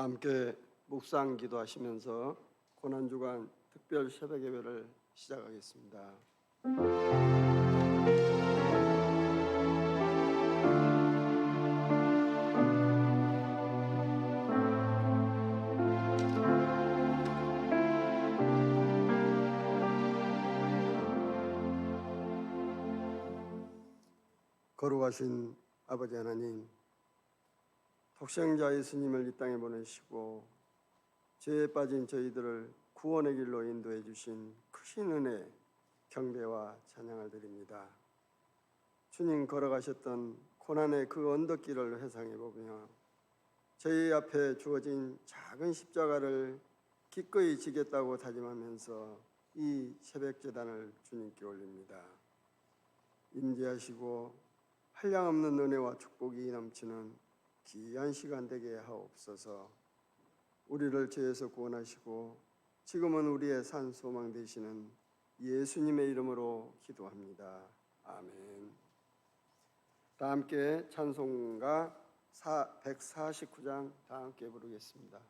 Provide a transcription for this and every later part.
다 함께 묵상 기도하시면서 고난주간 특별 새벽 예배를 시작하겠습니다. 거룩하신 아버지 하나님, 독생자 예수님을 이 땅에 보내시고 죄에 빠진 저희들을 구원의 길로 인도해 주신 크신 은혜 경배와 찬양을 드립니다. 주님 걸어가셨던 고난의 그 언덕길을 회상해 보며 저희 앞에 주어진 작은 십자가를 기꺼이 지겠다고 다짐하면서 이 새벽 제단을 주님께 올립니다. 임재하시고 한량없는 은혜와 축복이 넘치는 귀한 시간 되게 하옵소서. 우리를 죄에서 구원하시고 지금은 우리의 산 소망 되시는 예수님의 이름으로 기도합니다. 아멘. 다 함께 찬송가 149장 다 함께 부르겠습니다.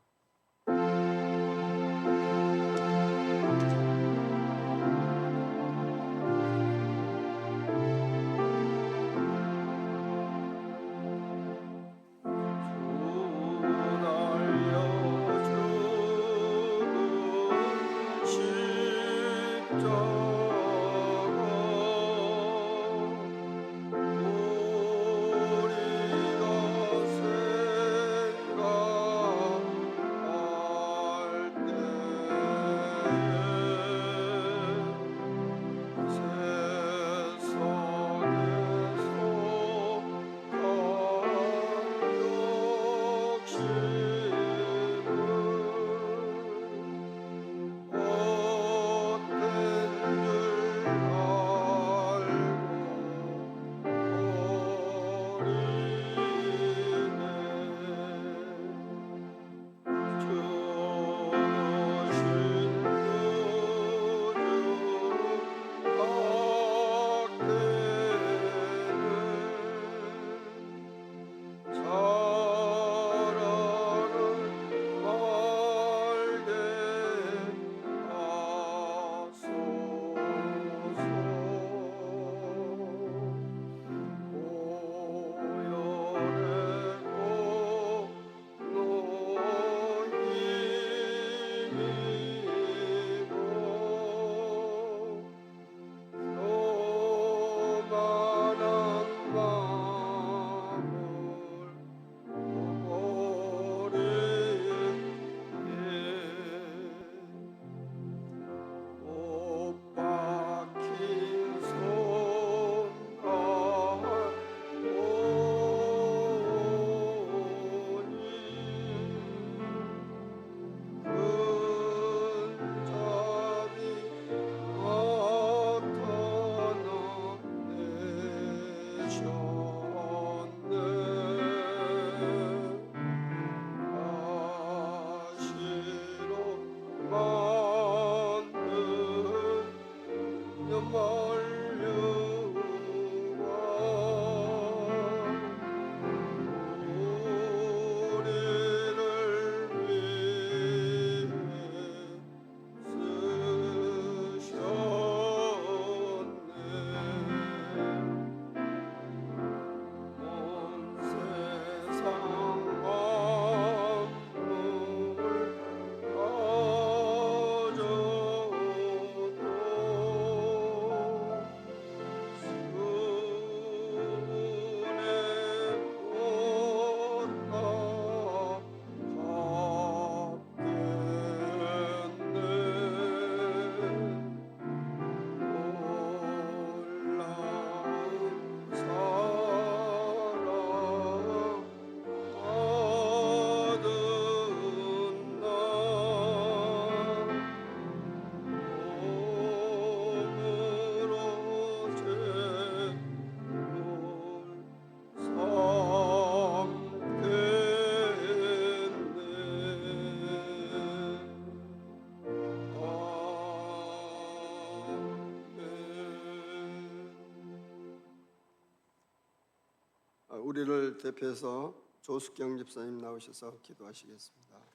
우리를 대표해서 조숙경 집사님 나오셔서 기도하시겠습니다.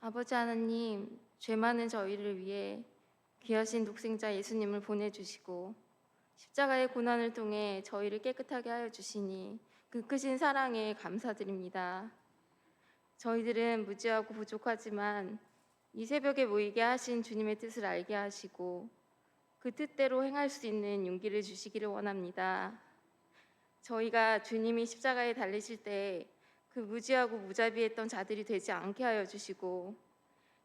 아버지 하나님, 죄 많은 저희를 위해 귀하신 독생자 예수님을 보내주시고 십자가의 고난을 통해 저희를 깨끗하게 하여 주시니 그 크신 사랑에 감사드립니다. 저희들은 무지하고 부족하지만 이 새벽에 모이게 하신 주님의 뜻을 알게 하시고 그 뜻대로 행할 수 있는 용기를 주시기를 원합니다. 저희가 주님이 십자가에 달리실 때 그 무지하고 무자비했던 자들이 되지 않게 하여 주시고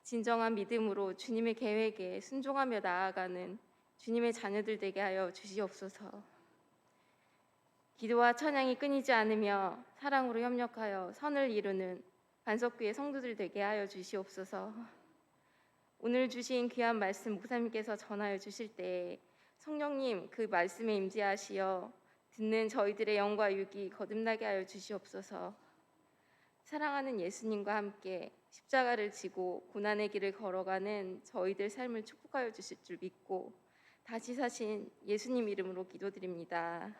진정한 믿음으로 주님의 계획에 순종하며 나아가는 주님의 자녀들 되게 하여 주시옵소서. 기도와 찬양이 끊이지 않으며 사랑으로 협력하여 선을 이루는 반석교회 성도들 되게 하여 주시옵소서. 오늘 주신 귀한 말씀 목사님께서 전하여 주실 때 성령님 그 말씀에 임재하시어 듣는 저희들의 영과 육이 거듭나게 하여 주시옵소서. 사랑하는 예수님과 함께 십자가를 지고 고난의 길을 걸어가는 저희들 삶을 축복하여 주실 줄 믿고 다시 사신 예수님 이름으로 기도드립니다.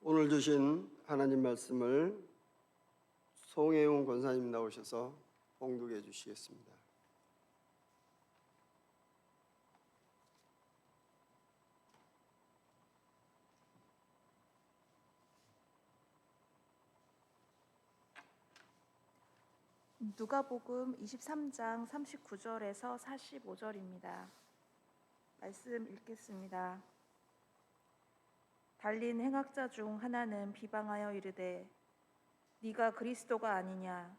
오늘 주신 하나님 말씀을 송혜웅 권사님 나오셔서 봉독해 주시겠습니다. 누가복음 23장 39절에서 45절입니다. 말씀 읽겠습니다. 달린 행악자 중 하나는 비방하여 이르되 네가 그리스도가 아니냐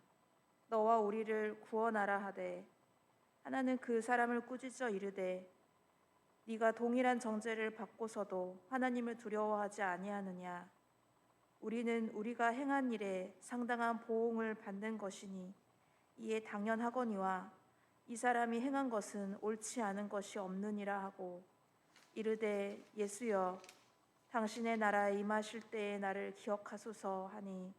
너와 우리를 구원하라 하되 하나는 그 사람을 꾸짖어 이르되 네가 동일한 정죄를 받고서도 하나님을 두려워하지 아니하느냐 우리는 우리가 행한 일에 상당한 보응을 받는 것이니 이에 당연하거니와 이 사람이 행한 것은 옳지 않은 것이 없느니라 하고 이르되 예수여 당신의 나라에 임하실 때에 나를 기억하소서 하니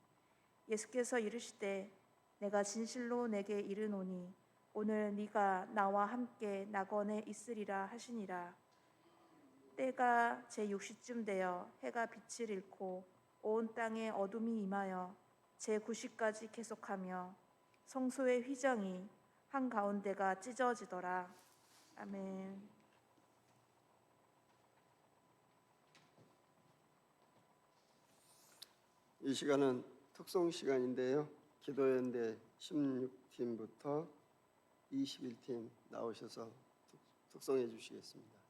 예수께서 이르시되 내가 진실로 내게 이르노니 오늘 네가 나와 함께 낙원에 있으리라 하시니라. 때가 제6시쯤 되어 해가 빛을 잃고 온 땅에 어둠이 임하여 제9시까지 계속하며 성소의 휘정이 한가운데가 찢어지더라. 아멘. 이 시간은 특송 시간인데요. 기도연대 16팀부터 21팀 나오셔서 특송해 주시겠습니다.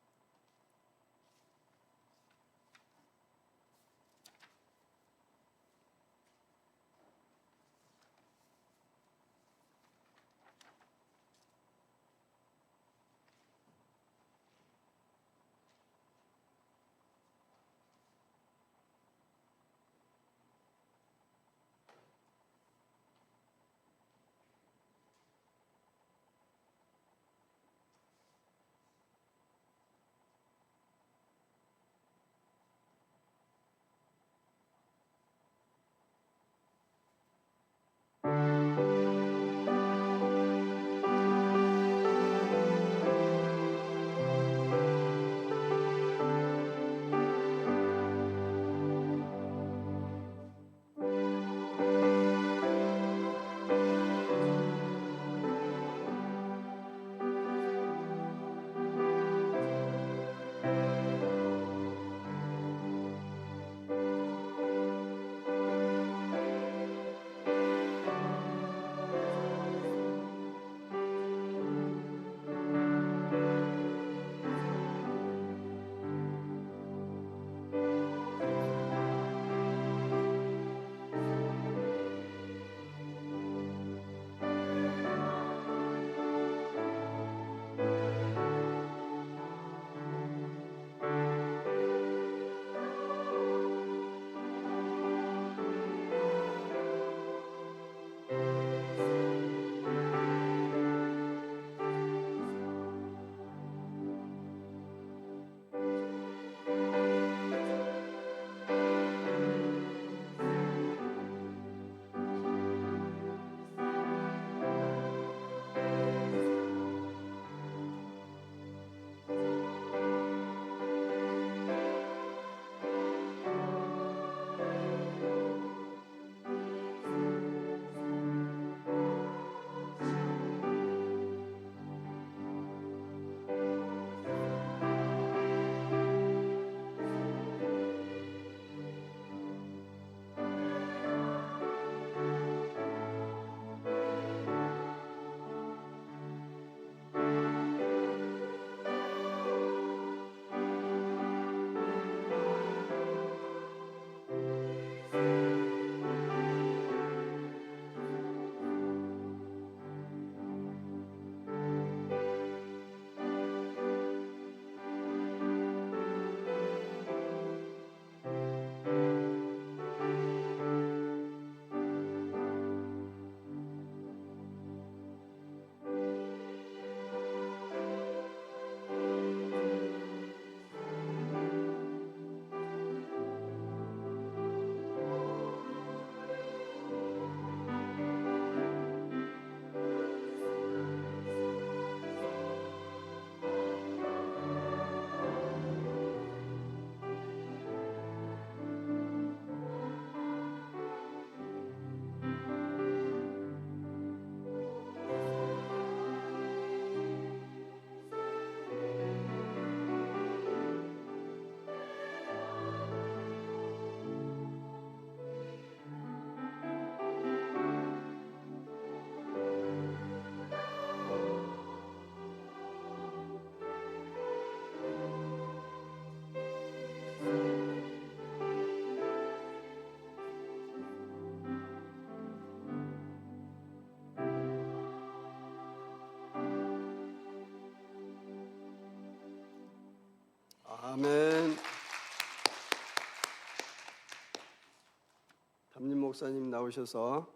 담임 목사님 나오셔서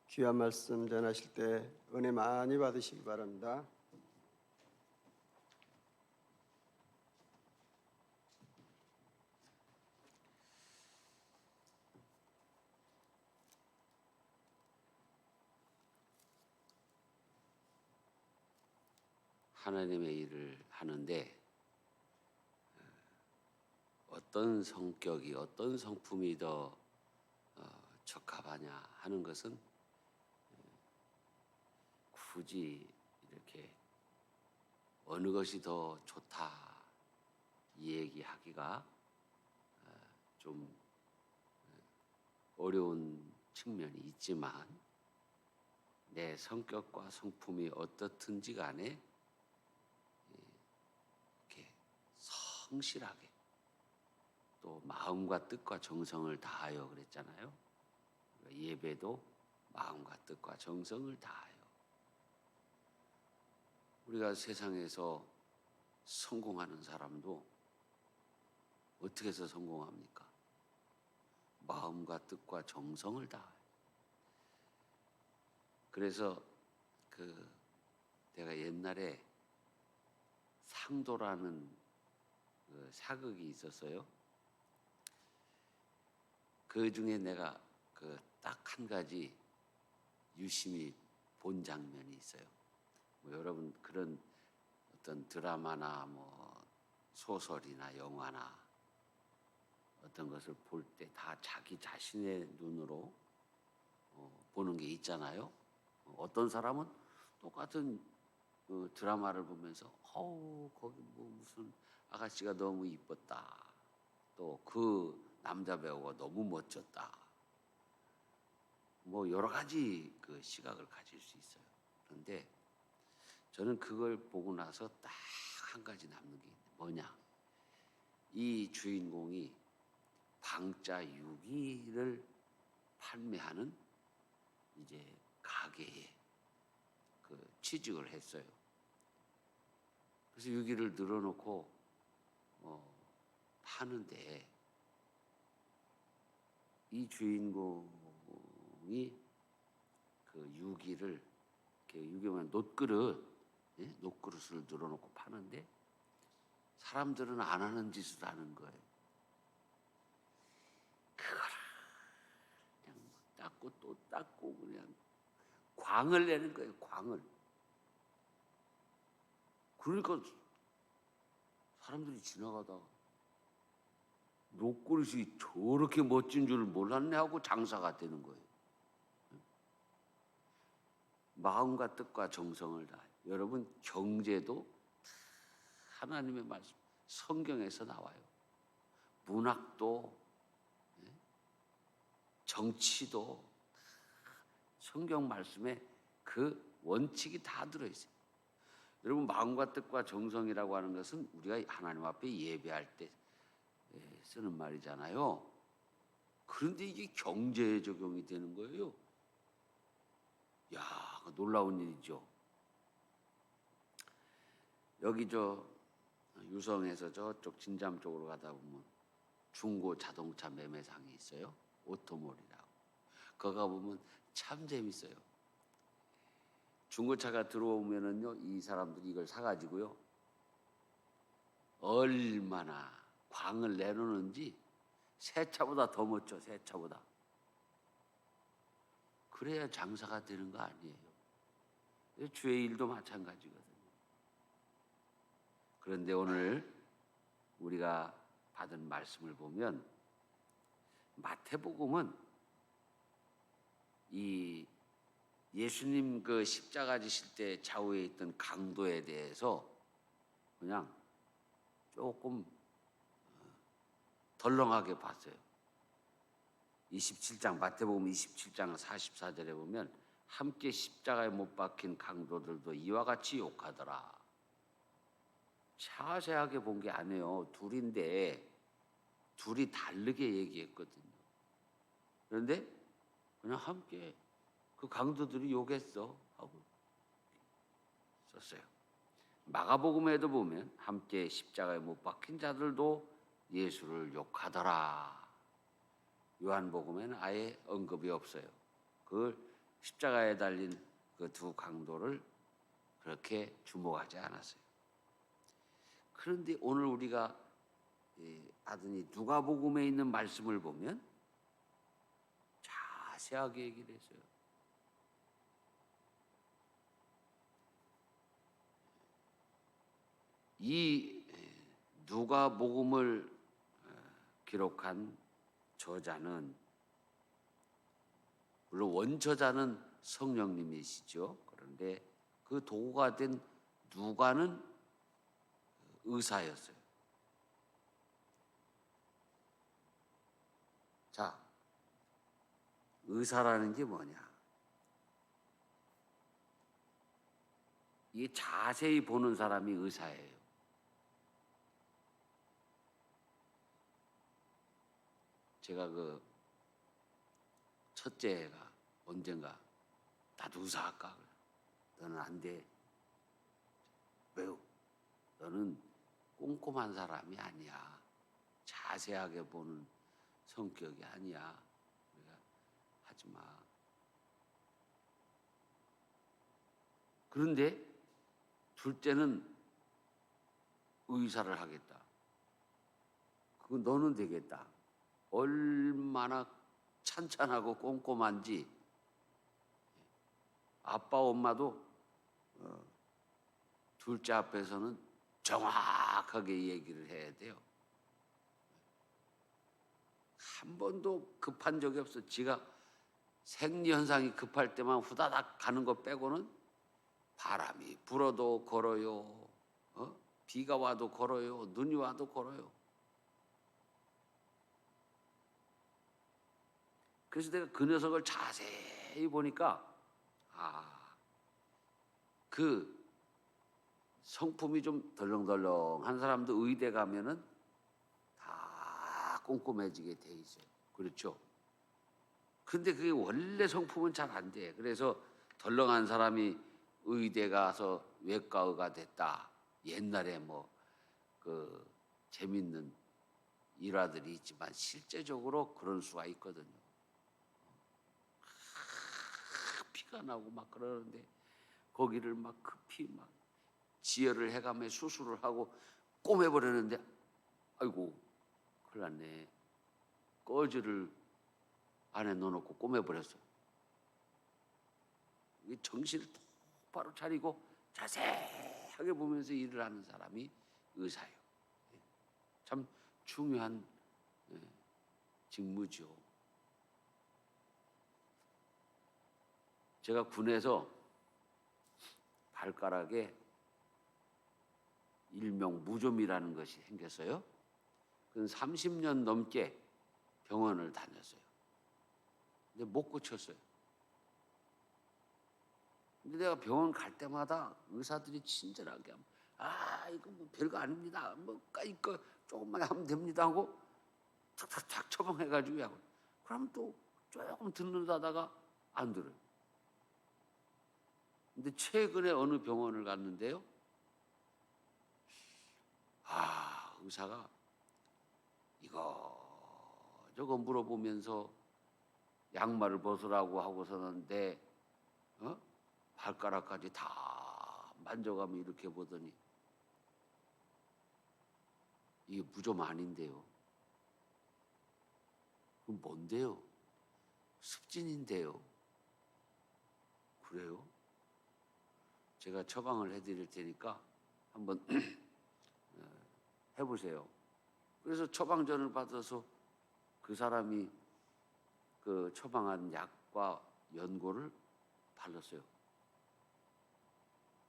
귀한 말씀 전하실 때 은혜 많이 받으시기 바랍니다. 하나님의 일을 하는데 어떤 성격이 어떤 성품이 더 적합하냐 하는 것은 굳이 이렇게 어느 것이 더 좋다 이 얘기하기가 좀 어려운 측면이 있지만 내 성격과 성품이 어떻든지 간에 이렇게 성실하게 또 마음과 뜻과 정성을 다하여 그랬잖아요. 예배도 마음과 뜻과 정성을 다하여. 우리가 세상에서 성공하는 사람도 어떻게 해서 성공합니까? 마음과 뜻과 정성을 다하여. 그래서 내가 옛날에 상도라는 사극이 있었어요. 그 중에 내가 딱 한 가지 유심히 본 장면이 있어요. 여러분 그런 어떤 드라마나 소설이나 영화나 어떤 것을 볼 때 다 자기 자신의 눈으로 보는 게 있잖아요. 어떤 사람은 똑같은 드라마를 보면서 거기 무슨 아가씨가 너무 이뻤다. 또 그 남자 배우가 너무 멋졌다. 여러 가지 시각을 가질 수 있어요. 그런데 저는 그걸 보고 나서 딱 한 가지 남는 게 있는데 뭐냐? 이 주인공이 방자 유기를 판매하는 이제 가게에 취직을 했어요. 그래서 유기를 늘어놓고 파는데 이 주인공이 유기를 유기면 놋그릇, 놋그릇을 늘어놓고 파는데 사람들은 안 하는 짓을 하는 거예요. 그거를 그냥 닦고 또 닦고 그냥 광을 내는 거예요. 광을. 그러니까 사람들이 지나가다가 놋그릇이 저렇게 멋진 줄 몰랐네 하고 장사가 되는 거예요. 마음과 뜻과 정성을 다해. 여러분 경제도 하나님의 말씀 성경에서 나와요. 문학도 정치도 성경 말씀에 그 원칙이 다 들어있어요. 여러분 마음과 뜻과 정성이라고 하는 것은 우리가 하나님 앞에 예배할 때 쓰는 말이잖아요. 그런데 이게 경제에 적용이 되는 거예요. 야, 놀라운 일이죠. 여기 유성에서 저쪽 진잠 쪽으로 가다 보면 중고 자동차 매매상이 있어요. 오토몰이라고. 거기 가보면 참 재밌어요. 중고차가 들어오면은요, 이 사람들이 이걸 사가지고요, 얼마나 광을 내놓는지 새 차보다 더 멋져, 새 차보다. 그래야 장사가 되는 거 아니에요. 주의 일도 마찬가지거든요. 그런데 오늘 우리가 받은 말씀을 보면 마태복음은 이 예수님 십자가 지실 때 좌우에 있던 강도에 대해서 그냥 조금 덜렁하게 봤어요. 27장 마태복음 27장 44절에 보면 함께 십자가에 못 박힌 강도들도 이와 같이 욕하더라. 자세하게 본 게 아니에요. 둘인데 둘이 다르게 얘기했거든요. 그런데 그냥 함께 그 강도들이 욕했어 하고 썼어요. 마가복음에도 보면 함께 십자가에 못 박힌 자들도 예수를 욕하더라. 요한복음에는 아예 언급이 없어요. 그 십자가에 달린 그 두 강도를 그렇게 주목하지 않았어요. 그런데 오늘 우리가 하더니 누가복음에 있는 말씀을 보면 자세하게 얘기를 했어요. 이 누가복음을 기록한 저자는 물론 원저자는 성령님이시죠. 그런데 그 도구가 된 누가는 의사였어요. 자, 의사라는 게 뭐냐? 이게 자세히 보는 사람이 의사예요. 제가 그 첫째가 언젠가 나도 의사할까? 너는 안 돼. 왜요? 너는 꼼꼼한 사람이 아니야. 자세하게 보는 성격이 아니야. 그러니까 하지 마. 그런데 둘째는 의사를 하겠다. 그거 너는 되겠다. 얼마나 찬찬하고 꼼꼼한지 아빠 엄마도 둘째 앞에서는 정확하게 얘기를 해야 돼요. 한 번도 급한 적이 없어. 지가 생리현상이 급할 때만 후다닥 가는 거 빼고는 바람이 불어도 걸어요. 비가 와도 걸어요. 눈이 와도 걸어요. 그래서 내가 그 녀석을 자세히 보니까 그 성품이 좀 덜렁덜렁한 사람도 의대 가면은 다 꼼꼼해지게 돼 있어요. 그렇죠? 근데 그게 원래 성품은 잘 안 돼. 그래서 덜렁한 사람이 의대 가서 외과의가 됐다. 옛날에 뭐 그 재밌는 일화들이 있지만 실제적으로 그런 수가 있거든요. 피가 나고 막 그러는데 거기를 막 급히 막 지혈을 해가며 수술을 하고 꼬매버리는데 아이고 큰일 났네. 꺼즈를 안에 넣어놓고 꼬매버렸어. 정신을 똑바로 차리고 자세하게 보면서 일을 하는 사람이 의사예요. 참 중요한 직무죠. 제가 군에서 발가락에 일명 무좀이라는 것이 생겼어요. 그건 30년 넘게 병원을 다녔어요. 근데 못 고쳤어요. 근데 내가 병원 갈 때마다 의사들이 친절하게 하면 이거 뭐 별거 아닙니다. 뭐 이거 조금만 하면 됩니다 하고 탁탁탁 처방해가지고 하고 그럼 또 조금 듣는다다가 안 들어요. 근데 최근에 어느 병원을 갔는데요. 의사가 저거 물어보면서 양말을 벗으라고 하고서는 내 발가락까지 다 만져가며 이렇게 보더니 이게 무좀 아닌데요. 그럼 뭔데요? 습진인데요. 그래요? 제가 처방을 해드릴 테니까 한번 해보세요. 그래서 처방전을 받아서 그 사람이 그 처방한 약과 연고를 발랐어요.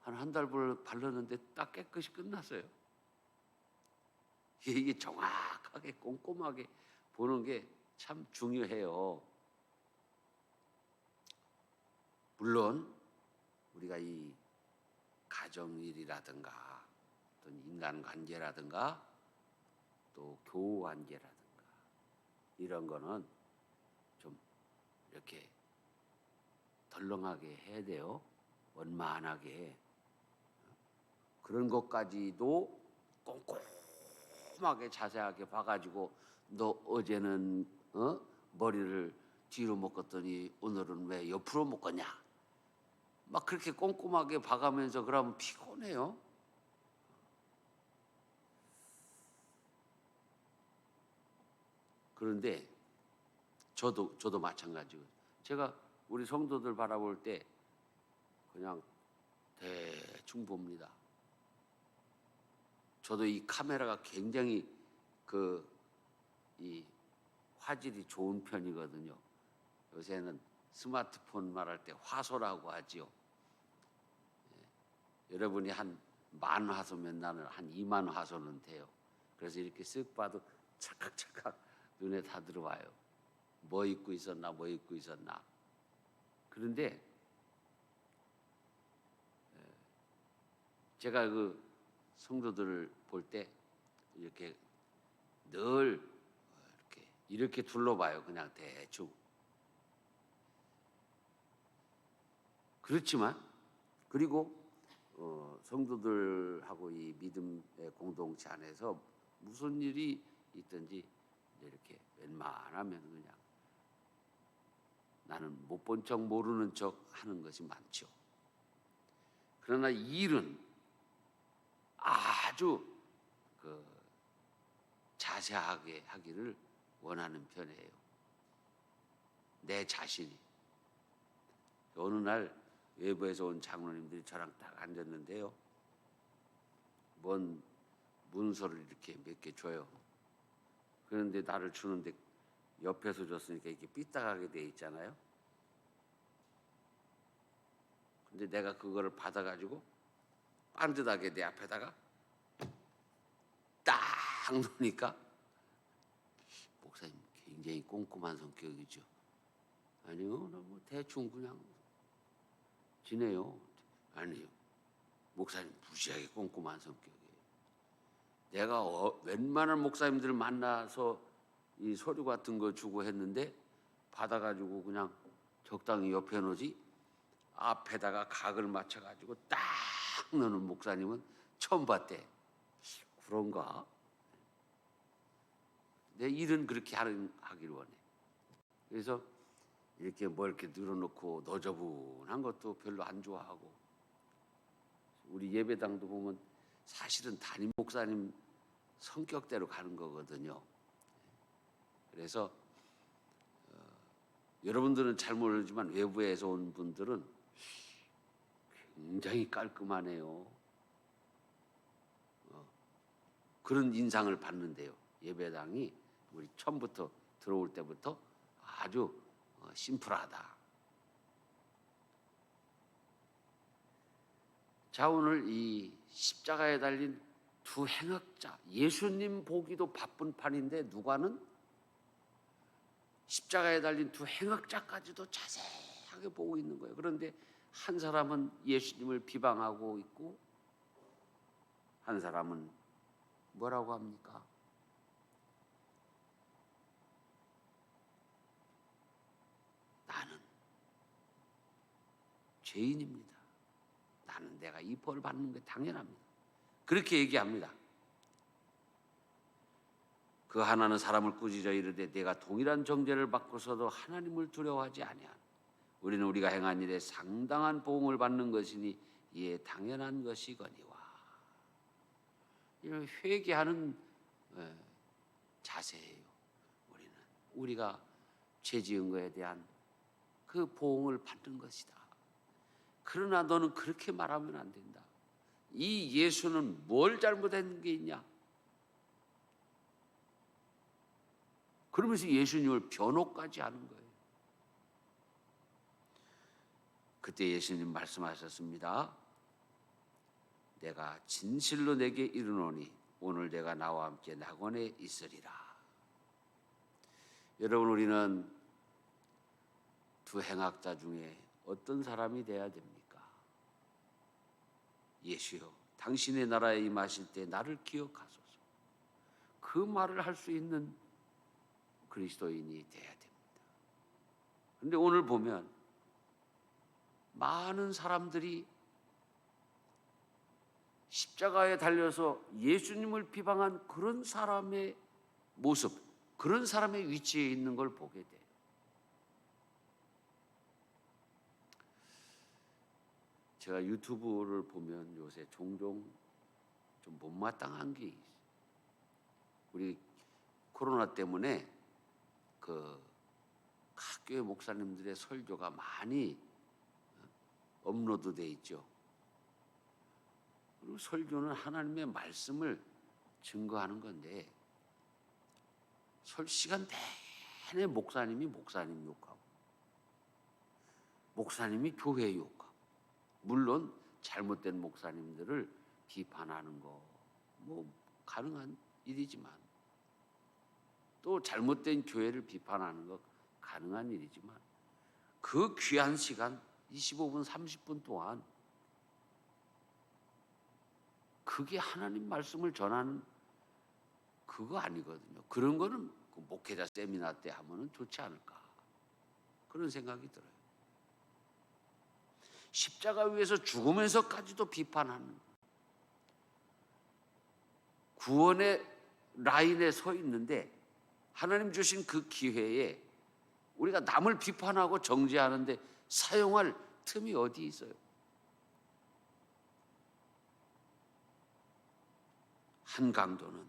한 달 발랐는데 딱 깨끗이 끝났어요. 이게 정확하게 꼼꼼하게 보는 게 참 중요해요. 물론 우리가 이 가정일이라든가 어떤 인간관계라든가 또 교우관계라든가 이런 거는 좀 이렇게 덜렁하게 해야 돼요. 원만하게. 그런 것까지도 꼼꼼하게 자세하게 봐가지고 너 어제는 머리를 뒤로 묶었더니 오늘은 왜 옆으로 묶었냐? 막 그렇게 꼼꼼하게 봐가면서 그러면 피곤해요. 그런데 저도 마찬가지고 제가 우리 성도들 바라볼 때 그냥 대충 봅니다. 저도 이 카메라가 굉장히 이 화질이 좋은 편이거든요. 요새는 스마트폰 말할 때 화소라고 하지요. 여러분이 한 10,000화소면 나는 한 20,000화소는 돼요. 그래서 이렇게 쓱 봐도 착각착각 눈에 다 들어와요. 뭐 입고 있었나, 뭐 입고 있었나. 그런데 제가 그 성도들을 볼 때 이렇게 늘 이렇게 둘러봐요. 그냥 대충. 그렇지만 그리고 성도들하고 이 믿음의 공동체 안에서 무슨 일이 있든지 이렇게 웬만하면 그냥 나는 못 본 척 모르는 척 하는 것이 많죠. 그러나 이 일은 아주 자세하게 하기를 원하는 편이에요. 내 자신이. 어느 날 외부에서 온 장로님들이 저랑 딱 앉았는데요. 뭔 문서를 이렇게 몇 개 줘요. 그런데 나를 주는데 옆에서 줬으니까 이렇게 삐딱하게 돼 있잖아요. 근데 내가 그거를 받아가지고 반듯하게 내 앞에다가 딱 놓으니까 목사님 굉장히 꼼꼼한 성격이죠. 아니요, 나 뭐 대충 그냥 지내요. 아니요, 목사님 무지하게 꼼꼼한 성격이에요. 내가 웬만한 목사님들 만나서 이 서류 같은 거 주고 했는데 받아가지고 그냥 적당히 옆에 놓지 앞에다가 각을 맞춰가지고 딱 넣는 목사님은 처음 봤대. 그런가? 내 일은 그렇게 하기를 원해. 그래서 이렇게 뭐 이렇게 늘어놓고 너저분한 것도 별로 안 좋아하고, 우리 예배당도 보면 사실은 담임 목사님 성격대로 가는 거거든요. 그래서 여러분들은 잘 모르지만 외부에서 온 분들은 굉장히 깔끔하네요. 그런 인상을 받는데요. 예배당이 우리 처음부터 들어올 때부터 아주 심플하다. 자, 오늘 이 십자가에 달린 두 행악자, 예수님 보기도 바쁜 판인데 누가는 십자가에 달린 두 행악자까지도 자세하게 보고 있는 거예요. 그런데 한 사람은 예수님을 비방하고 있고 한 사람은 뭐라고 합니까? 나는 죄인입니다. 나는 내가 이 벌을 받는 게 당연합니다. 그렇게 얘기합니다. 그 하나는 사람을 꾸짖어 이르되 내가 동일한 정죄를 받고서도 하나님을 두려워하지 아니하노. 우리는 우리가 행한 일에 상당한 보응을 받는 것이니 이에 당연한 것이거니와. 이런 회개하는 자세예요. 우리가 죄 지은 것에 대한 그 보응을 받는 것이다. 그러나 너는 그렇게 말하면 안 된다. 이 예수는 뭘 잘못한 게 있냐? 그러면서 예수님을 변호까지 하는 거예요. 그때 예수님 말씀하셨습니다. 내가 진실로 내게 이르노니 오늘 내가 나와 함께 낙원에 있으리라. 여러분, 우리는 두 행악자 중에 어떤 사람이 돼야 됩니까? 예수여, 당신의 나라에 임하실 때 나를 기억하소서. 그 말을 할 수 있는 그리스도인이 돼야 됩니다. 그런데 오늘 보면 많은 사람들이 십자가에 달려서 예수님을 비방한 그런 사람의 모습, 그런 사람의 위치에 있는 걸 보게 돼. 제가 유튜브를 보면 요새 종종 좀 못마땅한 게 있어요. 우리 코로나 때문에 그 각 교회 목사님들의 설교가 많이 업로드돼 있죠. 그리고 설교는 하나님의 말씀을 증거하는 건데 설 시간 내내 목사님이 목사님 욕하고 목사님이 교회 욕하고, 물론 잘못된 목사님들을 비판하는 거 뭐 가능한 일이지만, 또 잘못된 교회를 비판하는 거 가능한 일이지만, 그 귀한 시간 25분 30분 동안 그게 하나님 말씀을 전하는 그거 아니거든요. 그런 거는 그 목회자 세미나 때 하면은 좋지 않을까, 그런 생각이 들어요. 십자가 위에서 죽으면서까지도 비판하는, 구원의 라인에 서 있는데 하나님 주신 그 기회에 우리가 남을 비판하고 정죄하는데 사용할 틈이 어디 있어요? 한 강도는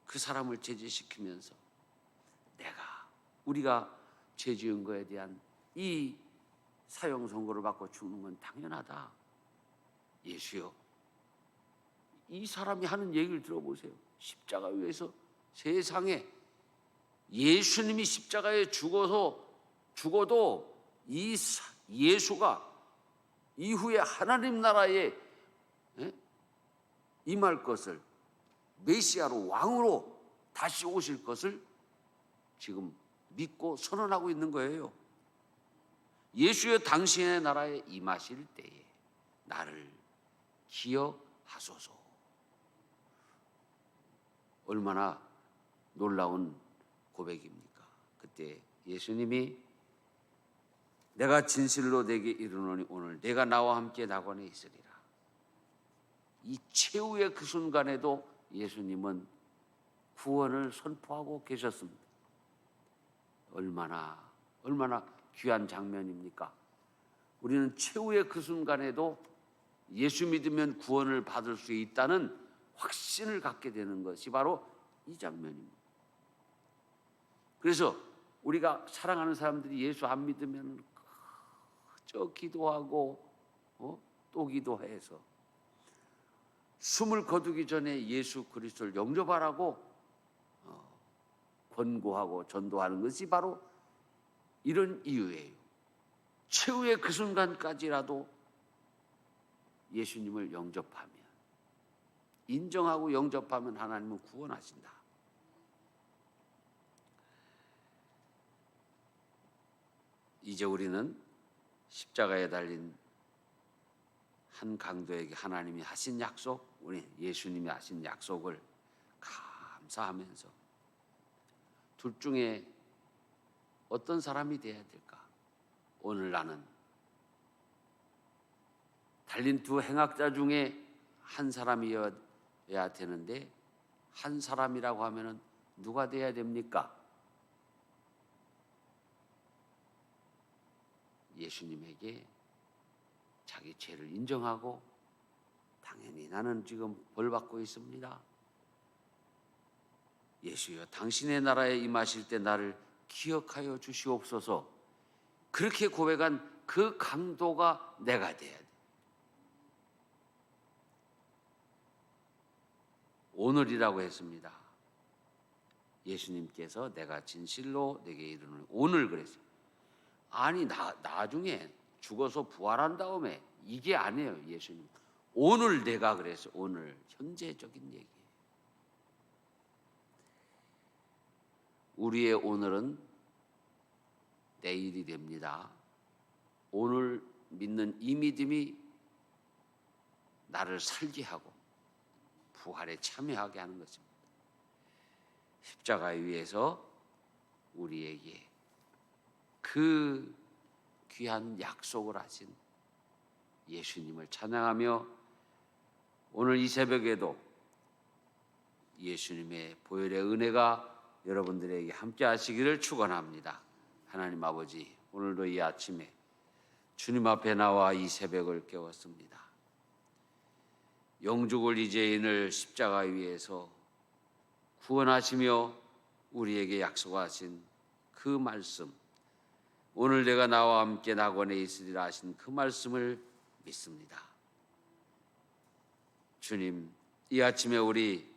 그 사람을 제지시키면서 우리가 죄 지은 거에 대한 이 사형 선고를 받고 죽는 건 당연하다. 예수요, 이 사람이 하는 얘기를 들어보세요. 십자가 위에서 세상에 예수님이 십자가에 죽어도 이 예수가 이후에 하나님 나라에 임할 것을, 메시아로 왕으로 다시 오실 것을 지금 믿고 선언하고 있는 거예요. 예수여, 당신의 나라에 임하실 때에 나를 기억하소서. 얼마나 놀라운 고백입니까? 그때 예수님이 내가 진실로 내게 이르노니 오늘 내가 나와 함께 낙원에 있으리라. 이 최후의 그 순간에도 예수님은 구원을 선포하고 계셨습니다. 얼마나 귀한 장면입니까? 우리는 최후의 그 순간에도 예수 믿으면 구원을 받을 수 있다는 확신을 갖게 되는 것이 바로 이 장면입니다. 그래서 우리가 사랑하는 사람들이 예수 안 믿으면 저 기도하고 또 기도해서 숨을 거두기 전에 예수 그리스도를 영접하라고 권고하고 전도하는 것이 바로 이런 이유예요. 최후의 그 순간까지라도 예수님을 영접하면, 인정하고 영접하면 하나님은 구원하신다. 이제 우리는 십자가에 달린 한 강도에게 하나님이 하신 약속, 우리 예수님이 하신 약속을 감사하면서 둘 중에 어떤 사람이 되어야 될까? 오늘 나는 달린 두 행악자 중에 한 사람이어야 되는데, 한 사람이라고 하면은 누가 되어야 됩니까? 예수님에게 자기 죄를 인정하고, 당연히 나는 지금 벌 받고 있습니다. 예수여, 당신의 나라에 임하실 때 나를 기억하여 주시옵소서. 그렇게 고백한 그 강도가 내가 돼야 돼. 오늘이라고 했습니다. 예수님께서 내가 진실로 내게 이르노니, 오늘 그랬어요. 아니 나중에 죽어서 부활한 다음에, 이게 아니에요. 예수님 오늘 내가 그랬어요. 오늘 현재적인 얘기예요. 우리의 오늘은 내일이 됩니다. 오늘 믿는 이 믿음이 나를 살게 하고 부활에 참여하게 하는 것입니다. 십자가 위에서 우리에게 그 귀한 약속을 하신 예수님을 찬양하며, 오늘 이 새벽에도 예수님의 보혈의 은혜가 여러분들에게 함께 하시기를 축원합니다. 하나님 아버지, 오늘도 이 아침에 주님 앞에 나와 이 새벽을 깨웠습니다. 영죽을 이제인을 십자가 위에서 구원하시며 우리에게 약속하신 그 말씀, 오늘 내가 나와 함께 낙원에 있으리라 하신 그 말씀을 믿습니다. 주님, 이 아침에 우리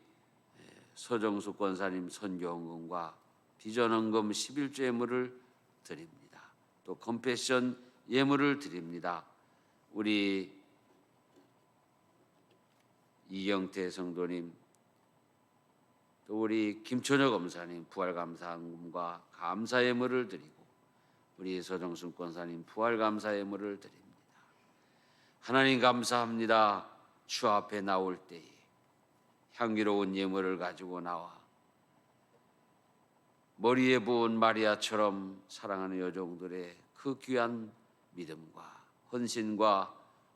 서정수 권사님 선교헌금과 비전헌금 11조 예물을 드립니다. 또 컴패션 예물을 드립니다. 우리 이영태 성도님, 또 우리 김천혁 검사님 부활감사헌금과 감사 예물을 드리고, 우리 서정순 권사님 부활감사 예물을 드립니다. 하나님 감사합니다. 주 앞에 나올 때에 향기로운 예물을 가지고 나와 머리에 부은 마리아처럼 사랑하는 여종들의 그 귀한 믿음과 헌신과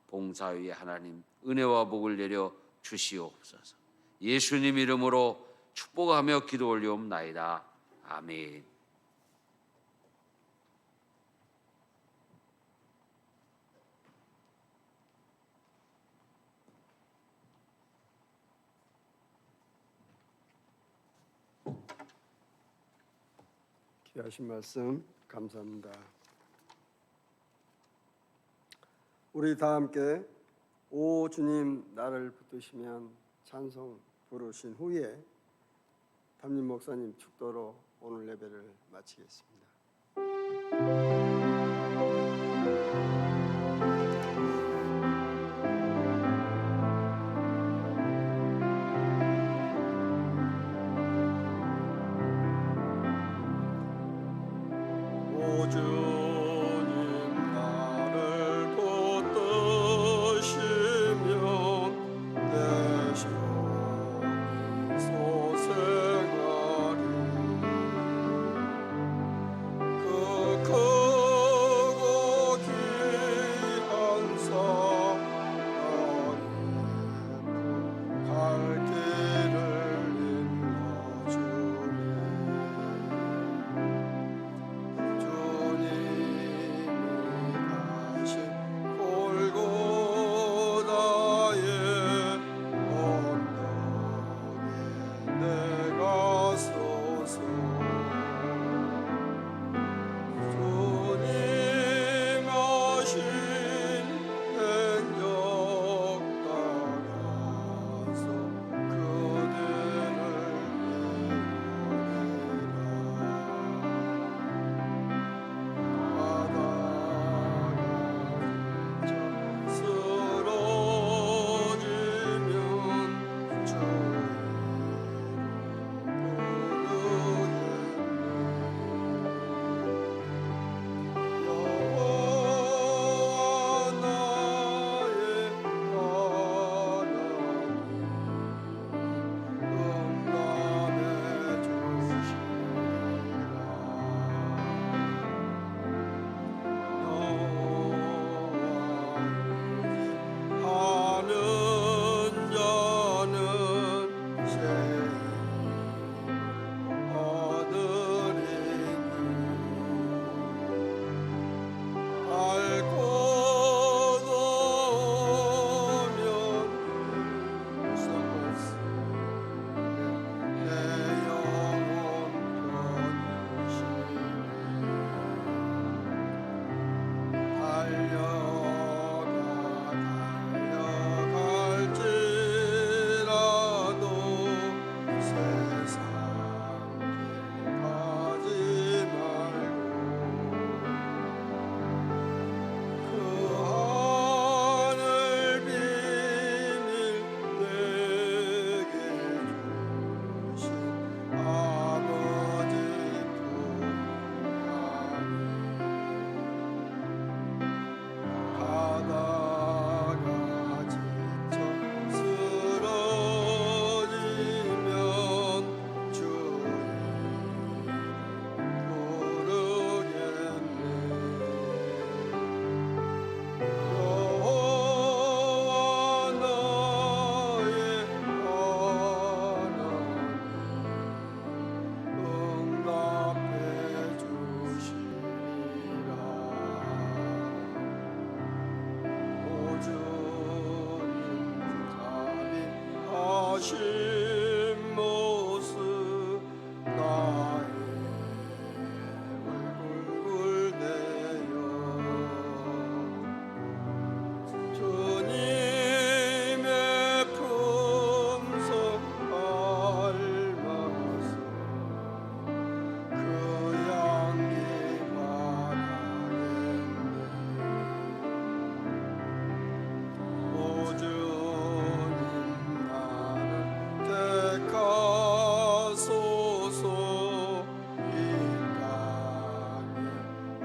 봉사 위에 하나님 은혜와 복을 내려 주시옵소서. 예수님 이름으로 축복하며 기도 올리옵나이다. 아멘. 귀하신 말씀 감사합니다. 우리 다 함께 오 주님 나를 붙드시면 찬송 부르신 후에 담임 목사님 축도로 오늘 예배를 마치겠습니다. 오 주님 나를 붙드시면 내시옵소서 생아리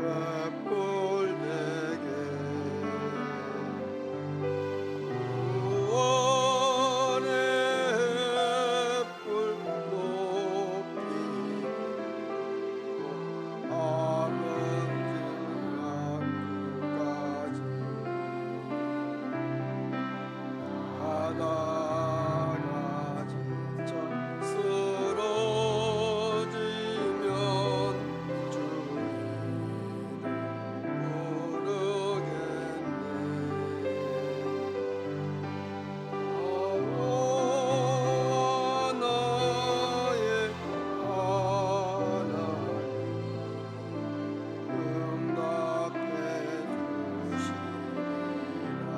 횃불되게 구원의 횃불 높이고 아버지 바다가 지쳐 쓰러지면 주 이름 모르겠네. 나와 나의 하나님 응답해 주시리라.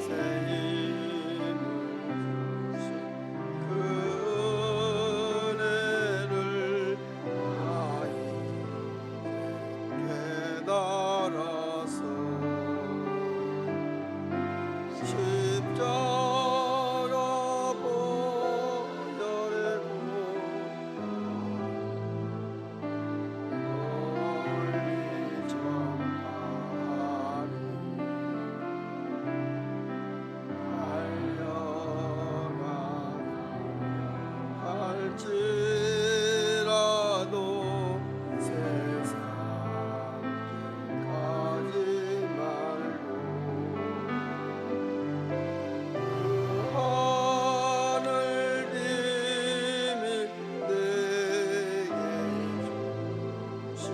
새 힘을 주신 그 은혜를 나 이제 깨달아서 십자가 보혈의 널리 전파하리. 할지라도 세상 가지 말고 그 하늘 비밀 내게 주신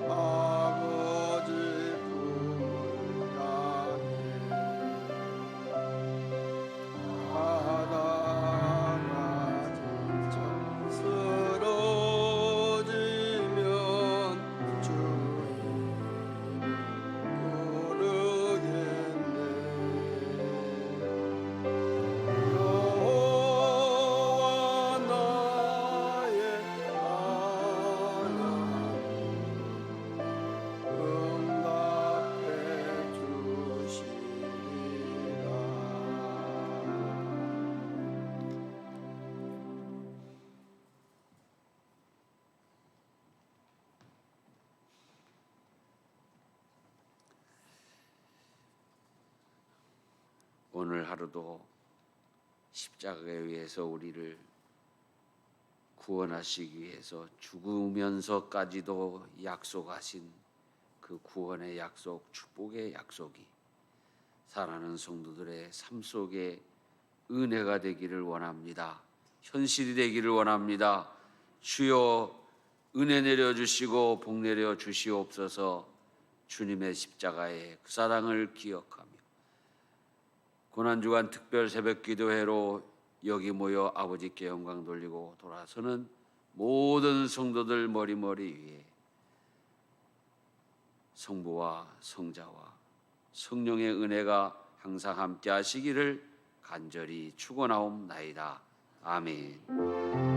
아버지 부르라니. 바다가 지쳐 쓰러지면 주 이름 모르겠네. 여호와 나의 하나님 응답해 주시리라. 오늘 하루도 십자가에 의해서 우리를 구원하시기 위해서 죽으면서까지도 약속하신 그 구원의 약속, 축복의 약속이 사랑하는 성도들의 삶 속에 은혜가 되기를 원합니다. 현실이 되기를 원합니다. 주여 은혜 내려주시고 복 내려주시옵소서. 주님의 십자가의 그 사랑을 기억하며 고난주간 특별 새벽기도회로 여기 모여 아버지께 영광 돌리고 돌아서는 모든 성도들 머리머리 위에 성부와 성자와 성령의 은혜가 항상 함께 하시기를 간절히 축원하옵나이다. 아멘.